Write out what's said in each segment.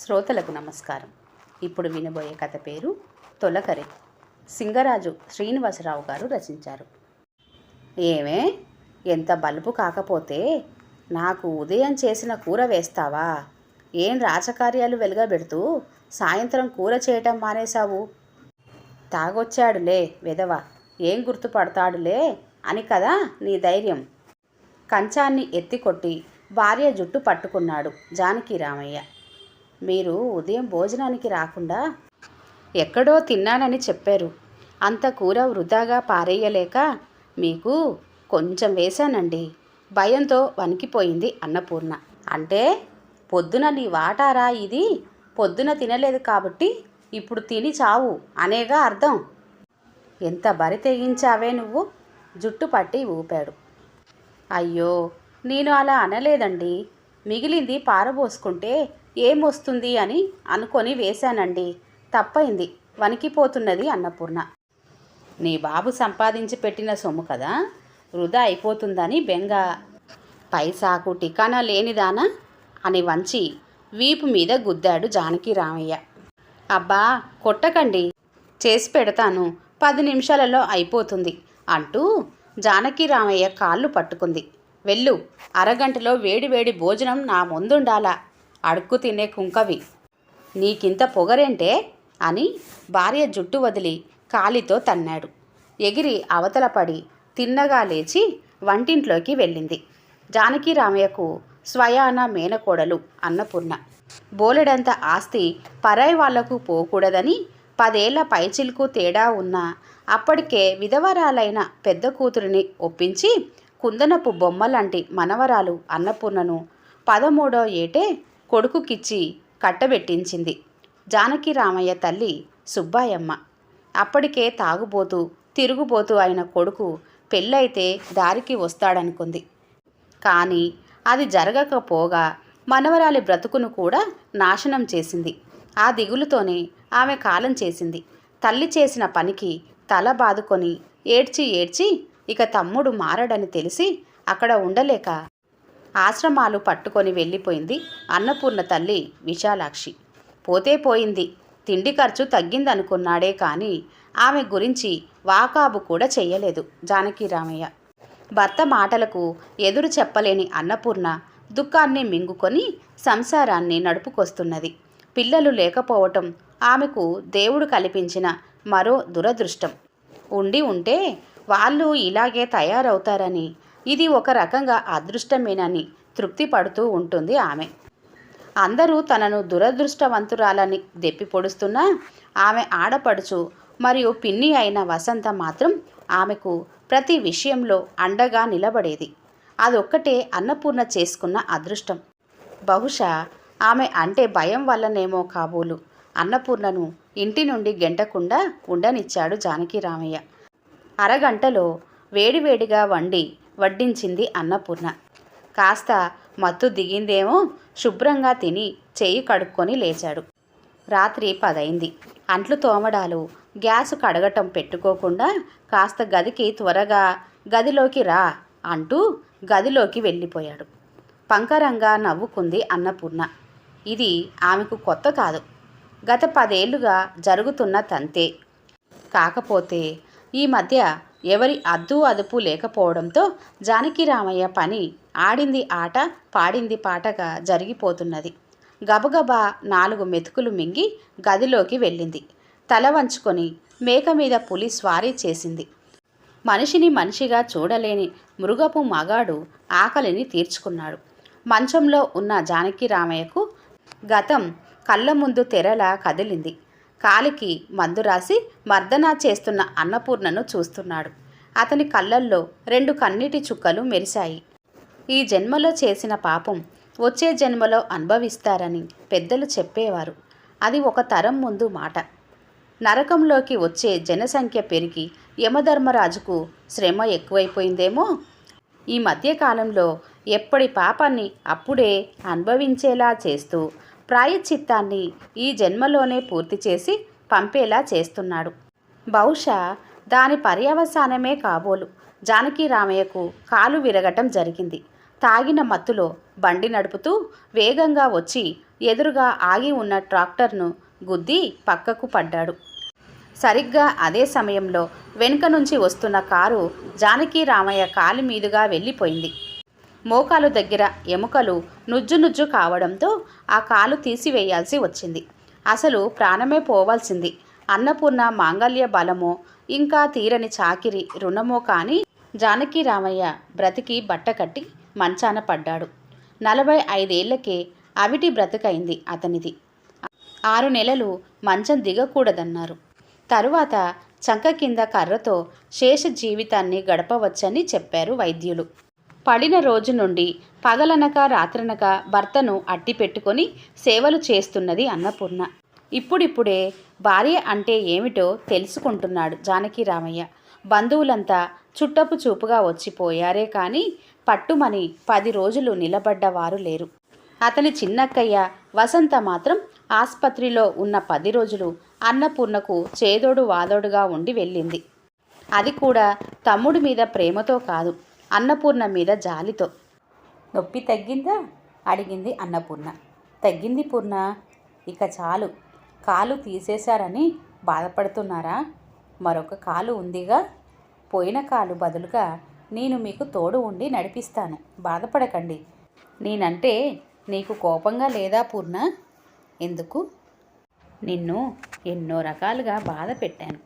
శ్రోతలకు నమస్కారం. ఇప్పుడు వినబోయే కథ పేరు తొలకరి. సింగరాజు శ్రీనివాసరావు గారు రచించారు. ఏమే, ఎంత బలుపు కాకపోతే నాకు ఉదయం చేసిన కూర వేస్తావా? ఏం రాజకార్యాలు వెలుగబెడుతూ సాయంత్రం కూర చేయటం మానేశావు? తాగొచ్చాడులే వెధవ, ఏం గుర్తుపడతాడులే అని కదా నీ ధైర్యం. కంచాన్ని ఎత్తికొట్టి భార్య జుట్టు పట్టుకున్నాడు జానకిరామయ్య. మీరు ఉదయం భోజనానికి రాకుండా ఎక్కడో తిన్నానని చెప్పారు. అంత కూర వృధాగా పారేయలేక మీకు కొంచెం వేశానండి. భయంతో వణికిపోయింది అన్నపూర్ణ. అంటే పొద్దున నీ వాటారా ఇది? పొద్దున తినలేదు కాబట్టి ఇప్పుడు తిని చావు అనేగా అర్థం. ఎంత బరి తెగించావే నువ్వు? జుట్టు పట్టి ఊపాడు. అయ్యో, నేను అలా అనలేదండి. మిగిలింది పారబోసుకుంటే ఏమొస్తుంది అని అనుకొని వేశానండి. తప్పైంది, వణికిపోతున్నది అన్నపూర్ణ. నీ బాబు సంపాదించి పెట్టిన సొమ్ము కదా, వృధా అయిపోతుందని బెంగ. పైసాకు టికానా లేనిదానా అని వంచి వీపు మీద గుద్దాడు జానకిరామయ్య. అబ్బా కొట్టకండి, చేసి పెడతాను, 10 నిమిషాలలో అయిపోతుంది అంటూ జానకిరామయ్య కాళ్ళు పట్టుకుంది. వెళ్ళు, అరగంటలో వేడివేడి భోజనం నా ముందుండాలా, అడుక్కు తినే కుంకవి. నీకింత పొగరేంటే అని భార్య జుట్టు వదిలి కాలితో తన్నాడు. ఎగిరి అవతల పడి తిన్నగా లేచి వంటింట్లోకి వెళ్ళింది. జానకిరామయ్యకు స్వయాన మేనకోడలు అన్నపూర్ణ. బోలెడంత ఆస్తి పరాయి వాళ్లకు పోకూడదని 10 ఏళ్ల పైచిలుకు తేడా ఉన్నా అప్పటికే విధవరాలైన పెద్ద కూతురిని ఒప్పించి కుందనపు బొమ్మలాంటి మనవరాలు అన్నపూర్ణను 13వ ఏటే కొడుకుకిచ్చి కట్టబెట్టించింది జానకిరామయ్య తల్లి సుబ్బాయమ్మ. అప్పటికే తాగుబోతూ తిరుగుబోతూ అయిన కొడుకు పెళ్ళైతే దారికి వస్తాడనుకుంది. కానీ అది జరగకపోగా మనవరాలి బ్రతుకును కూడా నాశనం చేసింది. ఆ దిగులుతోనే ఆమె కాలం చేసింది. తల్లి చేసిన పనికి తల బాదుకొని ఏడ్చి ఏడ్చి ఇక తమ్ముడు మారడని తెలిసి అక్కడ ఉండలేక ఆశ్రమాలు పట్టుకొని వెళ్ళిపోయింది అన్నపూర్ణ తల్లి విశాలాక్షి. పోతే పోయింది, తిండి ఖర్చు తగ్గిందనుకున్నాడే కానీ ఆమె గురించి వాకాబు కూడా చెయ్యలేదు జానకిరామయ్య. భర్త మాటలకు ఎదురు చెప్పలేని అన్నపూర్ణ దుఃఖాన్ని మింగుకొని సంసారాన్ని నడుపుకొస్తున్నది. పిల్లలు లేకపోవటం ఆమెకు దేవుడు కల్పించిన మరో దురదృష్టం. ఉండి ఉంటే వాళ్ళు ఇలాగే తయారవుతారని, ఇది ఒక రకంగా అదృష్టమేనని తృప్తి పడుతూ ఉంటుంది ఆమె. అందరూ తనను దురదృష్టవంతురాలని దెప్పి పొడుస్తున్నా ఆమె ఆడపడుచు మరియు పిన్ని అయిన వసంత మాత్రం ఆమెకు ప్రతి విషయంలో అండగా నిలబడేది. అదొక్కటే అన్నపూర్ణ చేసుకున్న అదృష్టం. బహుశా ఆమె అంటే భయం వల్లనేమో కాబోలు అన్నపూర్ణను ఇంటి నుండి గెంటకుండా ఉండనిచ్చాడు జానకిరామయ్య. అరగంటలో వేడివేడిగా వడ్డించింది అన్నపూర్ణ. కాస్త మత్తు దిగిందేమో శుభ్రంగా తిని చెయ్యి కడుక్కొని లేచాడు. రాత్రి 10 అయింది. అంట్లు తోమడాలు, గ్యాసు కడగటం పెట్టుకోకుండా కాస్త గదికి త్వరగా గదిలోకి రా అంటూ గదిలోకి వెళ్ళిపోయాడు. పంకరంగా నవ్వుకుంది అన్నపూర్ణ. ఇది ఆమెకు కొత్త కాదు, గత 10 ఏళ్లుగా జరుగుతున్న తంతే. కాకపోతే ఈ మధ్య ఎవరి అద్దు అదుపు లేకపోవడంతో జానకిరామయ్య పని ఆడింది ఆట పాడింది పాటగా జరిగిపోతున్నది. గబగబా 4 మెతుకులు మింగి గదిలోకి వెళ్ళింది. తల వంచుకొని మేక మీద పులి స్వారీ చేసింది. మనిషిని మనిషిగా చూడలేని మృగపు మగాడు ఆకలిని తీర్చుకున్నాడు. మంచంలో ఉన్న జానకిరామయ్యకు గతం కళ్ళ ముందు తెరలా కదిలింది. కాలికి మందు రాసి మర్దనా చేస్తున్న అన్నపూర్ణను చూస్తున్నాడు. అతని కళ్ళల్లో 2 కన్నీటి చుక్కలు మెరిశాయి. ఈ జన్మలో చేసిన పాపం వచ్చే జన్మలో అనుభవిస్తారని పెద్దలు చెప్పేవారు. అది ఒక తరం ముందు మాట. నరకంలోకి వచ్చే జనసంఖ్య పెరిగి యమధర్మరాజుకు శ్రమ ఎక్కువైపోయిందేమో. ఈ మధ్యకాలంలో ఎప్పటి పాపాన్ని అప్పుడే అనుభవించేలా చేస్తూ ప్రాయశ్చిత్తాన్ని ఈ జన్మలోనే పూర్తి చేసి పంపేలా చేస్తున్నాడు. బహుశా దాని పర్యవసానమే కాబోలు జానకిరామయ్యకు కాలు విరగటం జరిగింది. తాగిన మత్తులో బండి నడుపుతూ వేగంగా వచ్చి ఎదురుగా ఆగి ఉన్న ట్రాక్టర్ను గుద్ది పక్కకు పడ్డాడు. సరిగ్గా అదే సమయంలో వెనుక నుంచి వస్తున్న కారు జానకి రామయ్య కాలి మీదుగా వెళ్ళిపోయింది. మోకాలు దగ్గర ఎముకలు నుజ్జు నుజ్జు కావడంతో ఆ కాలు తీసివేయాల్సి వచ్చింది. అసలు ప్రాణమే పోవాల్సింది. అన్నపూర్ణ మాంగల్య బలమో ఇంకా తీరని చాకిరి రుణమో కానీ జానకి రామయ్య బ్రతికి బట్టకట్టి మంచాన పడ్డాడు. 45 ఏళ్లకే అవిటి బ్రతుకైంది అతనిది. 6 నెలలు మంచం దిగకూడదన్నారు. తరువాత చంక కింద కర్రతో శేష జీవితాన్ని గడపవచ్చని చెప్పారు వైద్యులు. పడిన రోజు నుండి పగలనక రాత్రనక భర్తను అట్టి పెట్టుకొని సేవలు చేస్తున్నది అన్నపూర్ణ. ఇప్పుడిప్పుడే భార్య అంటే ఏమిటో తెలుసుకుంటున్నాడు జానకి రామయ్య. బంధువులంతా చుట్టపు చూపుగా వచ్చిపోయారే కానీ పట్టుమని 10 రోజులు నిలబడ్డవారు లేరు. అతని చిన్నక్కయ్య వసంత మాత్రం ఆసుపత్రిలో ఉన్న 10 రోజులు అన్నపూర్ణకు చేదోడు వాదోడుగా ఉండి వెళ్ళింది. అది కూడా తమ్ముడి మీద ప్రేమతో కాదు, అన్నపూర్ణ మీద జాలితో. నొప్పి తగ్గిందా అడిగింది అన్నపూర్ణ. తగ్గింది పూర్ణ, ఇక చాలు. కాలు తీసేశారని బాధపడుతున్నారా? మరొక కాలు ఉందిగా. పోయిన కాలు బదులుగా నేను మీకు తోడు ఉండి నడిపిస్తాను, బాధపడకండి. నేనంటే నీకు కోపంగా లేదా పూర్ణ? ఎందుకు? నిన్ను ఎన్నో రకాలుగా బాధ పెట్టాను.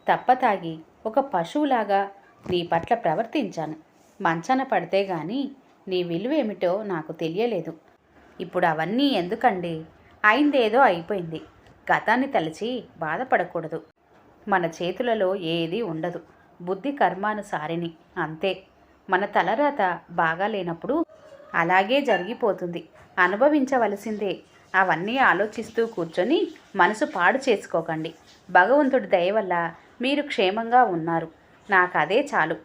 తప్పతాగి ఒక పశువులాగా నీ పట్ల ప్రవర్తించాను. మంచాన పడితే గాని నీ విలువేమిటో నాకు తెలియలేదు. ఇప్పుడు అవన్నీ ఎందుకండి? అయిందేదో అయిపోయింది. గతాన్ని తలచి బాధపడకూడదు. మన చేతులలో ఏదీ ఉండదు. బుద్ధి కర్మానుసారిని, అంతే. మన తలరాత బాగాలేనప్పుడు అలాగే జరిగిపోతుంది. అనుభవించవలసిందే. అవన్నీ ఆలోచిస్తూ కూర్చొని మనసు పాడు చేసుకోకండి. భగవంతుడి దయ వల్ల మీరు క్షేమంగా ఉన్నారు. నాకదే చాలు.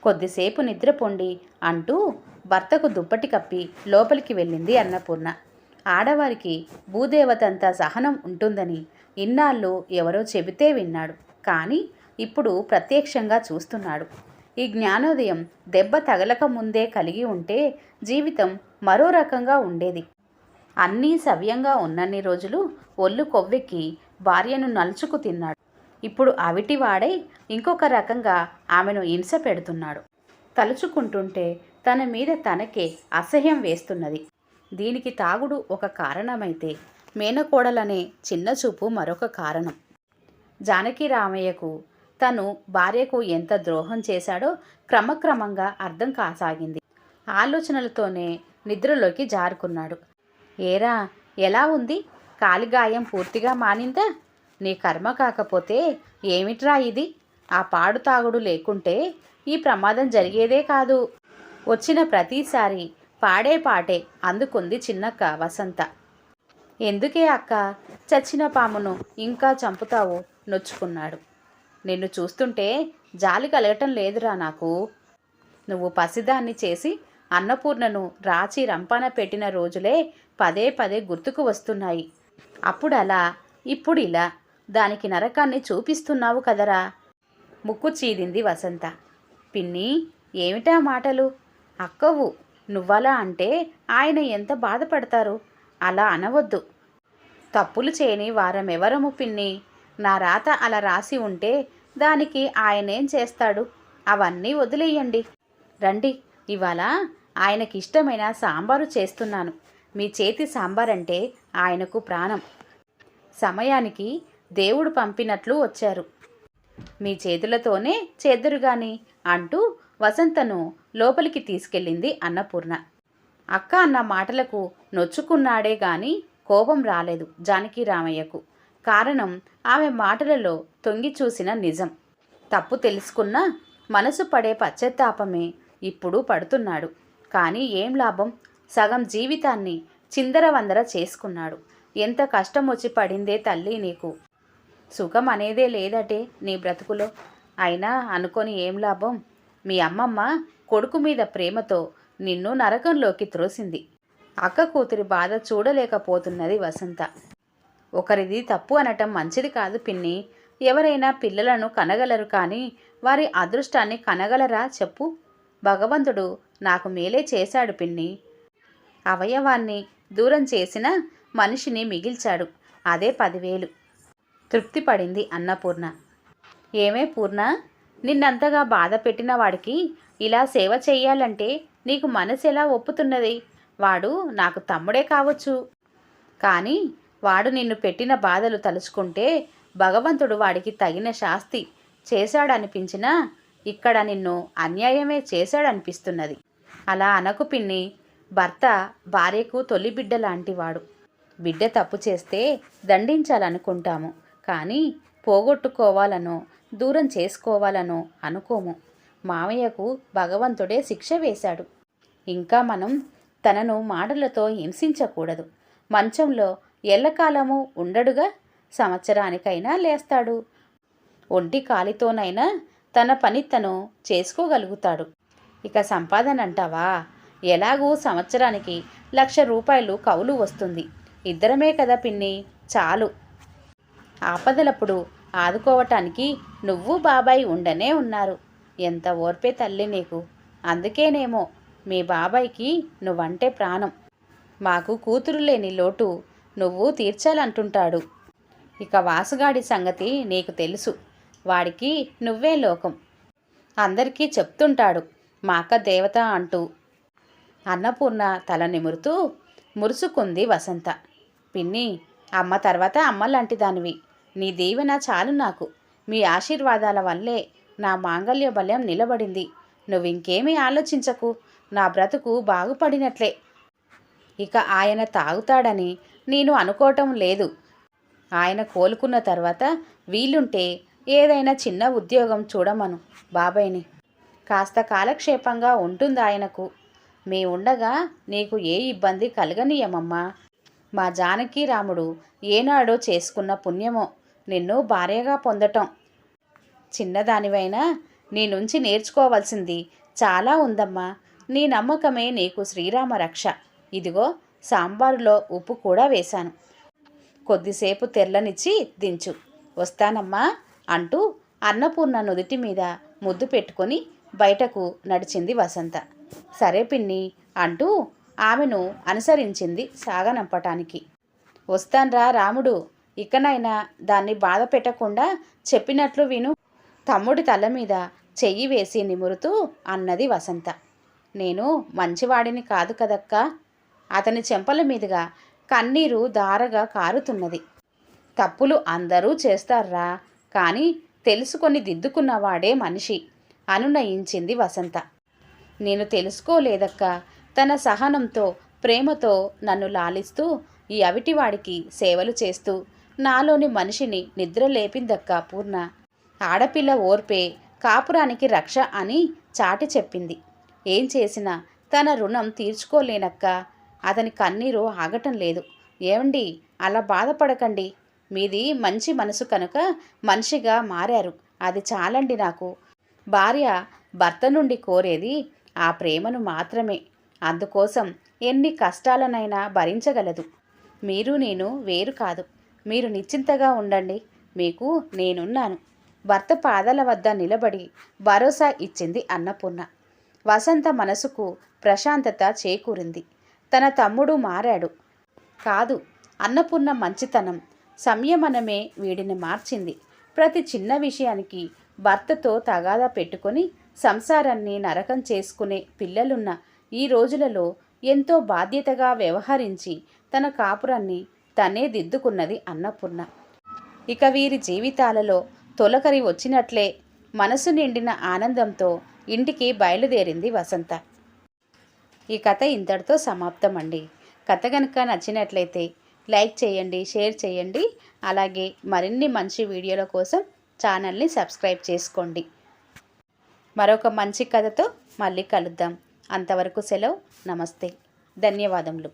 కొద్దిసేపు నిద్రపోండి అంటూ భర్తకు దుప్పటి కప్పి లోపలికి వెళ్ళింది అన్నపూర్ణ. ఆడవారికి భూదేవతంతా సహనం ఉంటుందని ఇన్నాళ్ళు ఎవరో చెబితే విన్నాడు. కానీ ఇప్పుడు ప్రత్యక్షంగా చూస్తున్నాడు. ఈ జ్ఞానోదయం దెబ్బ తగలక ముందే కలిగి ఉంటే జీవితం మరో రకంగా ఉండేది. అన్నీ సవ్యంగా ఉన్నన్ని రోజులు ఒళ్ళు కొవ్వెక్కి భార్యను నలుచుకు తిన్నాడు. ఇప్పుడు అవిటివాడై ఇంకొక రకంగా ఆమెను హింస పెడుతున్నాడు. తలుచుకుంటుంటే తన మీద తనకే అసహ్యం వేస్తున్నది. దీనికి తాగుడు ఒక కారణమైతే మేనకోడలనే చిన్నచూపు మరొక కారణం. జానకి రామయ్యకు తను భార్యకు ఎంత ద్రోహం చేశాడో క్రమక్రమంగా అర్థం కాసాగింది. ఆలోచనలతోనే నిద్రలోకి జారుకున్నాడు. ఏరా, ఎలా ఉంది? కాలిగాయం పూర్తిగా మానిందా? నీ కర్మ కాకపోతే ఏమిట్రా ఇది? ఆ పాడు తాగుడు లేకుంటే ఈ ప్రమాదం జరిగేదే కాదు. వచ్చిన ప్రతిసారి పాడే పాటే అందుకుంది చిన్నక్క వసంత. ఎందుకే అక్క, చచ్చిన పామును ఇంకా చంపుతావు? నొచ్చుకున్నాడు. నిన్ను చూస్తుంటే జాలి కలగటం లేదురా నాకు. నువ్వు పసిదాన్ని చేసి అన్నపూర్ణను రాచి రంపాన పెట్టిన రోజులే పదే పదే గుర్తుకు వస్తున్నాయి. అప్పుడలా ఇప్పుడిలా దానికి నరకాన్ని చూపిస్తున్నావు కదరా. ముక్కు చీదింది వసంత. పిన్ని, ఏమిటా మాటలు? అక్కవు, నువ్వలా అంటే ఆయన ఎంత బాధపడతారు? అలా అనవద్దు. తప్పులు చేయని వారమెవరము పిన్ని. నా రాత అలా రాసి ఉంటే దానికి ఆయనేం చేస్తాడు? అవన్నీ వదిలేయండి. రండి, ఇవాళ ఆయనకిష్టమైన సాంబారు చేస్తున్నాను. మీ చేతి సాంబారంటే ఆయనకు ప్రాణం. సమయానికి దేవుడు పంపినట్లు వచ్చారు. మీ చేతులతోనే చేద్దురుగాని అంటూ వసంతను లోపలికి తీసుకెళ్ళింది అన్నపూర్ణ. అక్క అన్న మాటలకు నొచ్చుకున్నాడే గాని కోపం రాలేదు జానకి రామయ్యకు. కారణం ఆమె మాటలలో తొంగి చూసిన నిజం. తప్పు తెలుసుకున్నా మనసు పడే పశ్చాత్తాపమే ఇప్పుడు పడుతున్నాడు. కానీ ఏం లాభం? సగం జీవితాన్ని చిందరవందర చేసుకున్నాడు. ఎంత కష్టం వచ్చి పడిందే తల్లి నీకు. సుఖం అనేదే లేదటే నీ బ్రతుకులో. అయినా అనుకొని ఏం లాభం? మీ అమ్మమ్మ కొడుకు మీద ప్రేమతో నిన్ను నరకంలోకి త్రోసింది. అక్క కూతురి బాధ చూడలేకపోతున్నది వసంత. ఒకరిది తప్పు అనటం మంచిది కాదు పిన్ని. ఎవరైనా పిల్లలను కనగలరు కానీ వారి అదృష్టాన్ని కనగలరా చెప్పు? భగవంతుడు నాకు మేలే చేశాడు పిన్ని. అవయవాన్ని దూరం చేసిన మనిషిని మిగిల్చాడు. అదే 10,000. తృప్తి పడింది అన్నపూర్ణ. ఏమే పూర్ణ, నిన్నంతగా బాధ పెట్టిన వాడికి ఇలా సేవ చెయ్యాలంటే నీకు మనసు ఎలా ఒప్పుతున్నది? వాడు నాకు తమ్ముడే కావచ్చు, కానీ వాడు నిన్ను పెట్టిన బాధలు తలుచుకుంటే భగవంతుడు వాడికి తగిన శాస్తి చేశాడనిపించినా ఇక్కడ నిన్ను అన్యాయమే చేశాడనిపిస్తున్నది. అలా అనకు పిన్ని. భర్త భార్యకు తొలి బిడ్డ లాంటివాడు. బిడ్డ తప్పు చేస్తే దండించాలనుకుంటాము, కానీ పోగొట్టుకోవాలనో దూరం చేసుకోవాలనో అనుకోము. మామయ్యకు భగవంతుడే శిక్ష వేశాడు. ఇంకా మనం తనను మాటలతో హింసించకూడదు. మంచంలో ఎల్లకాలము ఉండడుగా, సంవత్సరానికైనా లేస్తాడు. ఒంటి కాలితోనైనా తన పని తను చేసుకోగలుగుతాడు. ఇక సంపాదన అంటావా? ఎలాగూ సంవత్సరానికి 1,00,000 రూపాయలు కౌలు వస్తుంది. ఇద్దరమే కదా పిన్ని, చాలు. ఆపదలప్పుడు ఆదుకోవటానికి నువ్వు బాబాయ్ ఉండనే ఉన్నారు. ఎంత ఓర్పే తల్లి నీకు. అందుకేనేమో మీ బాబాయ్కి నువ్వంటే ప్రాణం. మాకు కూతురు లేని లోటు నువ్వు తీర్చాలంటుంటాడు. ఇక వాసుగాడి సంగతి నీకు తెలుసు. వాడికి నువ్వే లోకం. అందరికీ చెప్తుంటాడు మా అక్క దేవత అంటూ. అన్నపూర్ణ తల నిమురుతూ మురుసుకుంది వసంత. పిన్ని, అమ్మ తర్వాత అమ్మ లాంటి దానివి. నీ దీవెన చాలు నాకు. మీ ఆశీర్వాదాల వల్లే నా మాంగళ్య బల్యం నిలబడింది. నువ్వింకేమీ ఆలోచించకు. నా బ్రతుకు బాగుపడినట్లే. ఇక ఆయన తాగుతాడని నేను అనుకోవటం లేదు. ఆయన కోలుకున్న తర్వాత వీలుంటే ఏదైనా చిన్న ఉద్యోగం చూడమను బాబాయ్ని. కాస్త కాలక్షేపంగా ఉంటుంది ఆయనకు. మీ ఉండగా నీకు ఏ ఇబ్బంది కలగనీయమమ్మా. మా జానకి రాముడు ఏనాడో చేసుకున్న పుణ్యమో నిన్ను భార్యగా పొందటం. చిన్నదానివైనా నీ నుంచి నేర్చుకోవాల్సింది చాలా ఉందమ్మా. నీ నమ్మకమే నీకు శ్రీరామ రక్ష. ఇదిగో సాంబారులో ఉప్పు కూడా వేశాను. కొద్దిసేపు తెరలనిచ్చి దించు. వస్తానమ్మా అంటూ అన్నపూర్ణ నుదుటి మీద ముద్దు పెట్టుకొని బయటకు నడిచింది వసంత. సరే పిన్ని అంటూ ఆమెను అనుసరించింది సాగనంపటానికి. వస్తాన్రా రాముడు, ఇకనైనా దాన్ని బాధ పెట్టకుండా చెప్పినట్లు విను. తమ్ముడి తల మీద చెయ్యి వేసి నిమురుతూ అన్నది వసంత. నేను మంచివాడిని కాదు కదక్కా. అతని చెంపల మీదుగా కన్నీరు ధారగా కారుతున్నది. తప్పులు అందరూ చేస్తారా, కానీ తెలుసుకొని దిద్దుకున్నవాడే మనిషి అనునయించింది వసంత. నేను తెలుసుకోలేదక్క. తన సహనంతో ప్రేమతో నన్ను లాలిస్తూ ఈ అవిటివాడికి సేవలు చేస్తూ నాలోని మనిషిని నిద్ర లేపిందక్క పూర్ణ. ఆడపిల్ల ఓర్పే కాపురానికి రక్ష అని చాటి చెప్పింది. ఏం చేసినా తన రుణం తీర్చుకోలేనక్క. అతని కన్నీరు ఆగటం లేదు. ఏమండి, అలా బాధపడకండి. మీది మంచి మనసు కనుక మనిషిగా మారారు. అది చాలండి నాకు. భార్య భర్త నుండి కోరేది ఆ ప్రేమను మాత్రమే. అందుకోసం ఎన్ని కష్టాలనైనా భరించగలదు. మీరు నేను వేరు కాదు. మీరు నిశ్చింతగా ఉండండి. మీకు నేనున్నాను. భర్త పాదాల వద్ద నిలబడి భరోసా ఇచ్చింది అన్నపూర్ణ. వసంత మనసుకు ప్రశాంతత చేకూరింది. తన తమ్ముడు మారాడు కాదు, అన్నపూర్ణ మంచితనం సంయమనమే వీడిని మార్చింది. ప్రతి చిన్న విషయానికి భర్తతో తగాదా పెట్టుకొని సంసారాన్ని నరకం చేసుకునే పిల్లలున్న ఈ రోజులలో ఎంతో బాధ్యతగా వ్యవహరించి తన కాపురాన్ని తనే దిద్దుకున్నది అన్నపూర్ణ. ఇక వీరి జీవితాలలో తొలకరి వచ్చినట్లే మనసు నిండిన ఆనందంతో ఇంటికి బయలుదేరింది వసంత. ఈ కథ ఇంతటితో సమాప్తం అండి. కథ కనుక నచ్చినట్లయితే లైక్ చేయండి, షేర్ చేయండి. అలాగే మరిన్ని మంచి వీడియోల కోసం ఛానల్ని సబ్స్క్రైబ్ చేసుకోండి. మరొక మంచి కథతో మళ్ళీ కలుద్దాం. అంతవరకు సెలవు. నమస్తే. ధన్యవాదములు.